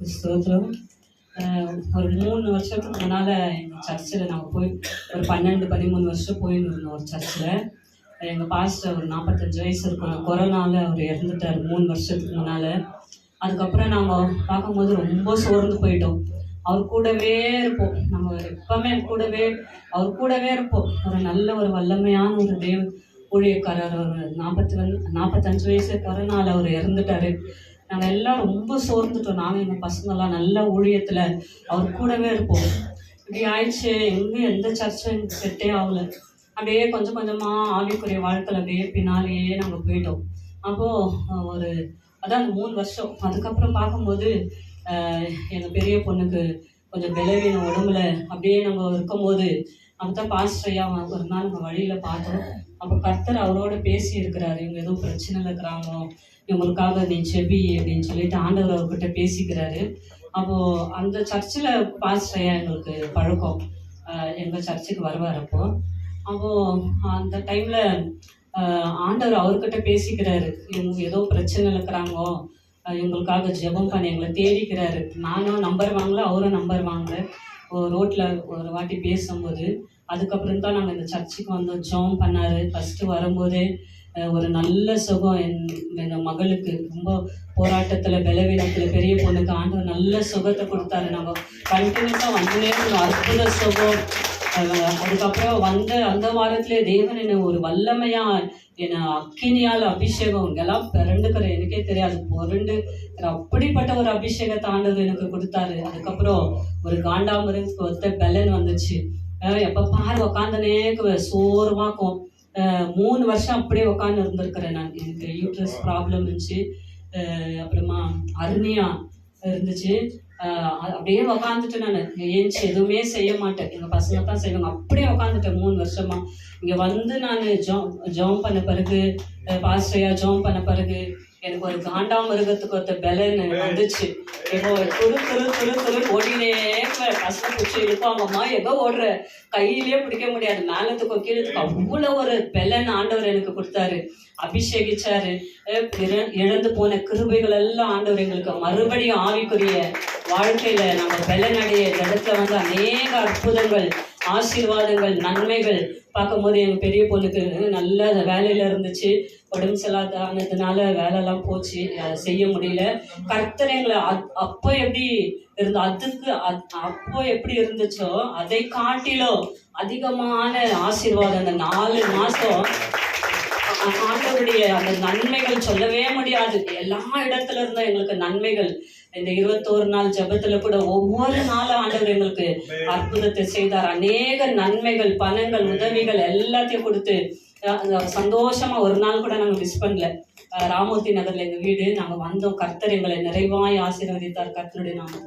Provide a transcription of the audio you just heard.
ஸ்தோத்திரம். ஒரு 3 வருஷத்துக்கு முன்னால் எங்கள் சர்ச்சில் நாங்கள் போய் ஒரு 12-13 வருஷம் போயின்னு இருந்தோம். ஒரு சர்ச்சில் எங்கள் பாஸ்டர் ஒரு 45 வயசு இருக்கும். கொரோனாவில் அவர் இறந்துட்டார் 3 வருஷத்துக்கு முன்னால். அதுக்கப்புறம் நாங்கள் பார்க்கும்போது ரொம்ப சோர்ந்து போயிட்டோம். அவர் கூடவே இருப்போம், நம்ம எப்பவுமே அவர் கூடவே இருப்போம். ஒரு நல்ல ஒரு வல்லமையான ஒரு ஊழியக்காரர். ஒரு 45 வயசு கொரோனாவில் அவர் இறந்துட்டார். நாங்கள் எல்லாம் ரொம்ப சோர்ந்துட்டோம். நாங்கள் எங்கள் பசங்கள்லாம் நல்ல ஊழியத்தில் அவர் கூடவே இருப்போம். இப்படி ஆயிடுச்சு. எந்த சர்ச்சும் எனக்கு செட்டே ஆகலை. அப்படியே கொஞ்சம் கொஞ்சமாக ஆவிக்குரிய வாழ்க்கையில் அப்படியே பின்னாலேயே நாங்கள் போயிட்டோம். அப்போது அதான் 3 வருஷம். அதுக்கப்புறம் பார்க்கும்போது எங்கள் பெரிய பொண்ணுக்கு கொஞ்சம் பலவீனம் உடம்புல. அப்படியே நம்ம இருக்கும்போது அப்போ தான் பாஸ்டரையா ஒரு நாள் நம்ம வழியில் பார்த்தோம். அப்போ கர்த்தர் அவரோட பேசி இருக்கிறாரு. இவங்க எதுவும் பிரச்சனையில் இருக்கிறாங்க, இவங்களுக்காக நீ செபி அப்படின்னு சொல்லிட்டு ஆண்டவர் அவர்கிட்ட பேசிக்கிறாரு. அப்போது அந்த சர்ச்சில் பாஸ்டரையா எங்களுக்கு பழக்கம். எங்கள் சர்ச்சுக்கு வருவார். அப்போது அந்த டைமில் ஆண்டவர் அவர்கிட்ட பேசிக்கிறாரு. இவங்க ஏதோ பிரச்சனை இருக்கிறாங்கோ, இவங்களுக்காக ஜெபம் பண்ணி எங்களை தேடிக்கிறாரு. நானும் நம்பர் வாங்கல, அவரும் நம்பர் வாங்கல. ரோட்டில் ஒரு வாட்டி பேசும்போது அதுக்கப்புறம் தான் நாங்கள் இந்த சர்ச்சுக்கு வந்தோம். ஜெபம் பண்ணார். ஃபஸ்ட்டு வரும்போதே ஒரு நல்ல சுகம். எங்கள் மகளுக்கு ரொம்ப போராட்டத்தில் பலவீனத்தில் பெரிய பொண்ணுக்கு ஆண்டவர் நல்ல சுகத்தை கொடுத்தாரு. நம்ம கண்டினியூஸாக வந்துனே அற்புத சுகம். அதுக்கப்புறம் அந்த வாரத்திலே தேவன் என்னை ஒரு வல்லமையாக என்னை அக்கினியால் அபிஷேகம் இங்கெல்லாம் பிறண்டுக்கிற எனக்கே தெரியாது, பொருண்டு அப்படிப்பட்ட ஒரு அபிஷேகத்தை ஆண்டவர் எனக்கு கொடுத்தாரு. அதுக்கப்புறம் ஒரு காண்டாமிருகத்துக்கு ஒத்த பலன் வந்துச்சு. எப்போ பாரு உக்காந்துனே சோர்வாக்கும். 3 வருஷம் அப்படியே உட்காந்து இருந்திருக்கிறேன் நான். எனக்கு யூட்ரஸ் ப்ராப்ளம் இருந்துச்சு, அப்புறமா அர்னியா இருந்துச்சு. அப்படியே உக்காந்துட்டு நான் ஏஞ்சி எதுவுமே செய்ய மாட்டேன். எங்கள் பசங்க தான் செய்வாங்க. அப்படியே உக்காந்துட்டேன் 3 வருஷமா. இங்கே வந்து நான் ஜெபம் பண்ண பிறகு, பாஸ்டரையா ஜெபம் பண்ண பிறகு எனக்கு ஒரு காண்டாமிருகத்துக்கு ஒருத்த பலன் வந்துச்சு. இப்போ துரு ஓடினே கஷ்டப்பிடிச்சி இழுப்பாங்கம்மா, எதோ ஓடுற, கையிலேயே பிடிக்க முடியாது, மேலத்துக்கும் கீழத்துக்கும் அவ்வளோ ஒரு பலன் ஆண்டவர் எனக்கு கொடுத்தாரு, அபிஷேகிச்சாரு. இழந்து போன கிருபைகள் எல்லாம் ஆண்டவர் எங்களுக்கு மறுபடியும் ஆவிக்குரிய வாழ்க்கையில நம்ம பலனடைய இடத்துல வந்து அநேக அற்புதங்கள், ஆசீர்வாதங்கள், நன்மைகள் பார்க்கும்போது எங்கள் பெரிய பொண்ணுக்கு நல்ல வேலையில் இருந்துச்சு. உடம்பு செல்லாததுனால வேலைலாம் போச்சு, செய்ய முடியல. கர்த்தர் எங்களை அப்போ எப்படி அப்போ எப்படி இருந்துச்சோ அதை காட்டிலும் அதிகமான ஆசீர்வாதம். அந்த 4 மாதம் ஆண்டவருடைய அந்த நன்மைகள் சொல்லவே முடியாது. எல்லா இடத்துல இருந்தும் எங்களுக்கு நன்மைகள். இந்த 21 நாள் ஜெபத்துல கூட ஒவ்வொரு நாளும் ஆண்டவர் எங்களுக்கு அற்புதத்தை செய்தார். அநேக நன்மைகள், பணங்கள், உதவிகள் எல்லாத்தையும் கொடுத்து சந்தோஷமா ஒரு நாள் கூட நாங்கள் மிஸ் பண்ணல. ராமூர்த்தி நகர்ல எங்க வீடு. நாங்கள் வந்தோம். கர்த்தர் எங்களை நிறைவாய் ஆசீர்வதித்தார். கர்த்தருடைய நாமம்.